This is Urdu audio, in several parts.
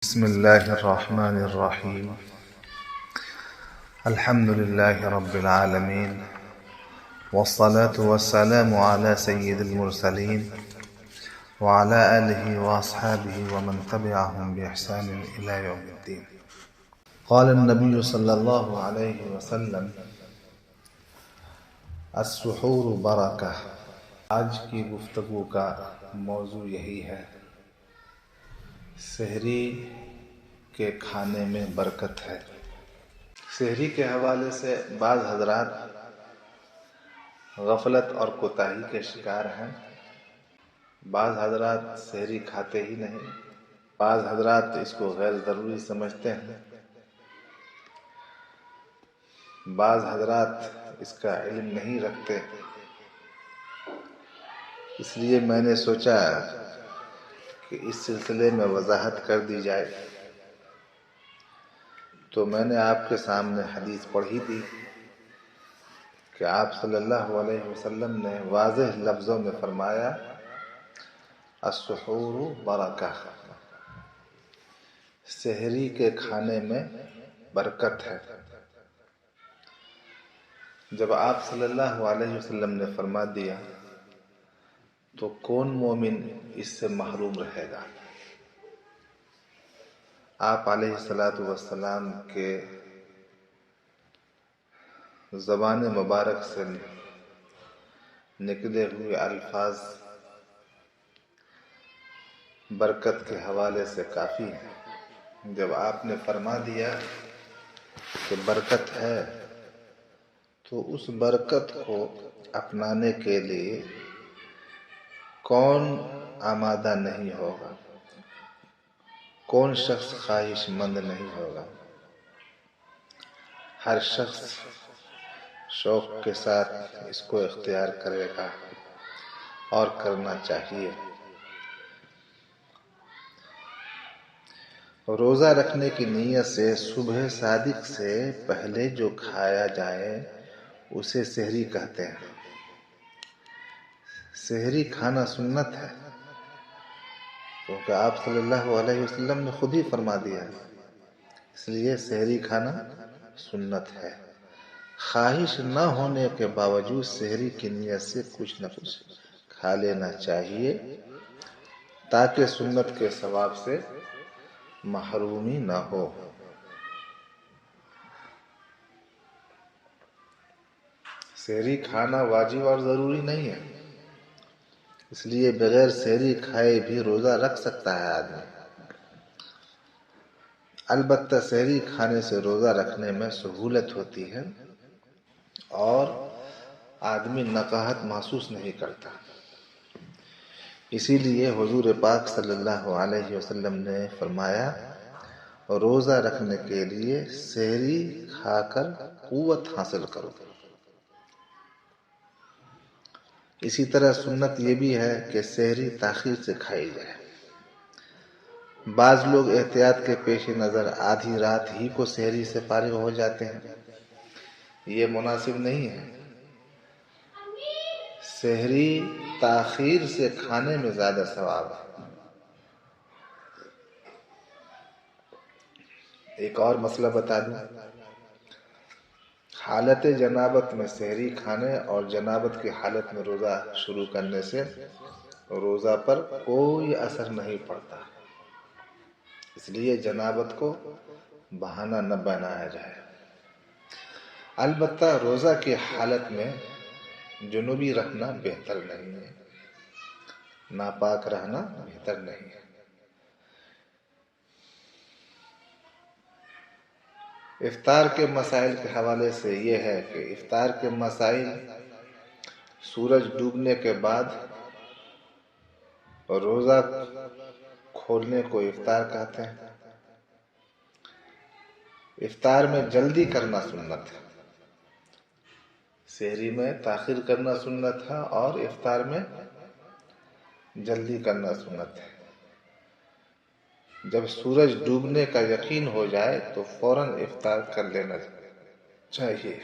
بسم الله الرحمن الرحيم. الحمد لله رب العالمين، والصلاة والسلام على سيد المرسلين وعلى آله وأصحابه ومن تبعهم بإحسان إلى يوم الدين. قال النبي صلى الله عليه وسلم: السحور برکہ. آج کی گفتگو کا موضوع یہی ہے، سحری کے کھانے میں برکت ہے۔ سحری کے حوالے سے بعض حضرات غفلت اور کوتاہی کے شکار ہیں۔ بعض حضرات سحری کھاتے ہی نہیں، بعض حضرات اس کو غیر ضروری سمجھتے ہیں، بعض حضرات اس کا علم نہیں رکھتے۔ اس لیے میں نے سوچا کہ اس سلسلے میں وضاحت کر دی جائے، تو میں نے آپ کے سامنے حدیث پڑھی تھی کہ آپ صلی اللہ علیہ وسلم نے واضح لفظوں میں فرمایا: السحور برکہ، سحری کے کھانے میں برکت ہے۔ جب آپ صلی اللہ علیہ وسلم نے فرما دیا تو کون مومن اس سے محروم رہے گا؟ آپ علیہ الصلاۃ والسلام کے زبان مبارک سے نکلے ہوئے الفاظ برکت کے حوالے سے کافی ہیں۔ جب آپ نے فرما دیا کہ برکت ہے تو اس برکت کو اپنانے کے لیے کون آمادہ نہیں ہوگا، کون شخص خواہش مند نہیں ہوگا؟ ہر شخص شوق کے ساتھ اس کو اختیار کرے گا اور کرنا چاہیے۔ روزہ رکھنے کی نیت سے صبح صادق سے پہلے جو کھایا جائے اسے سحری کہتے ہیں۔ سحری کھانا سنت ہے، کیونکہ آپ صلی اللہ علیہ وسلم نے خود ہی فرما دیا، اس لیے سحری کھانا سنت ہے۔ خواہش نہ ہونے کے باوجود سحری کی نیت سے کچھ نہ کچھ کھا لینا چاہیے تاکہ سنت کے ثواب سے محرومی نہ ہو۔ سحری کھانا واجب اور ضروری نہیں ہے، اس لیے بغیر سحری کھائے بھی روزہ رکھ سکتا ہے آدمی۔ البتہ سحری کھانے سے روزہ رکھنے میں سہولت ہوتی ہے اور آدمی نقاہت محسوس نہیں کرتا۔ اسی لیے حضور پاک صلی اللہ علیہ وسلم نے فرمایا: روزہ رکھنے کے لیے سحری کھا کر قوت حاصل کرو۔ اسی طرح سنت یہ بھی ہے کہ سحری تاخیر سے کھائی جائے۔ بعض لوگ احتیاط کے پیش نظر آدھی رات ہی کو سحری سے فارغ ہو جاتے ہیں، یہ مناسب نہیں ہے۔ سحری تاخیر سے کھانے میں زیادہ ثواب ہے۔ ایک اور مسئلہ بتا دوں، حالت جنابت میں سحری کھانے اور جنابت کی حالت میں روزہ شروع کرنے سے روزہ پر کوئی اثر نہیں پڑتا، اس لیے جنابت کو بہانہ نہ بنایا جائے۔ البتہ روزہ کی حالت میں جنوبی رہنا بہتر نہیں ہے، ناپاک رہنا بہتر نہیں ہے۔ افطار کے مسائل کے حوالے سے یہ ہے کہ افطار کے مسائل سورج ڈوبنے کے بعد روزہ کھولنے کو افطار کہتے ہیں۔ افطار میں جلدی کرنا سنت ہے، سحری میں تاخیر کرنا سنت ہے اور افطار میں جلدی کرنا سنت ہے۔ جب سورج ڈوبنے کا یقین ہو جائے تو فوراً افطار کر لینا چاہیے۔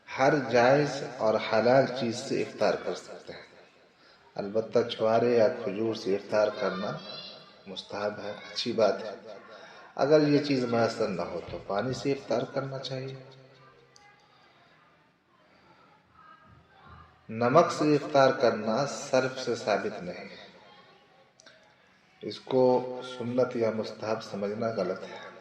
ہر جائز اور حلال چیز سے افطار کر سکتے ہیں، البتہ چھوارے یا کھجور سے افطار کرنا مستحب ہے، اچھی بات ہے۔ اگر یہ چیز میسر نہ ہو تو پانی سے افطار کرنا چاہیے۔ نمک سے افطار کرنا صرف سے ثابت نہیں، اس کو سنت یا مستحب سمجھنا غلط ہے۔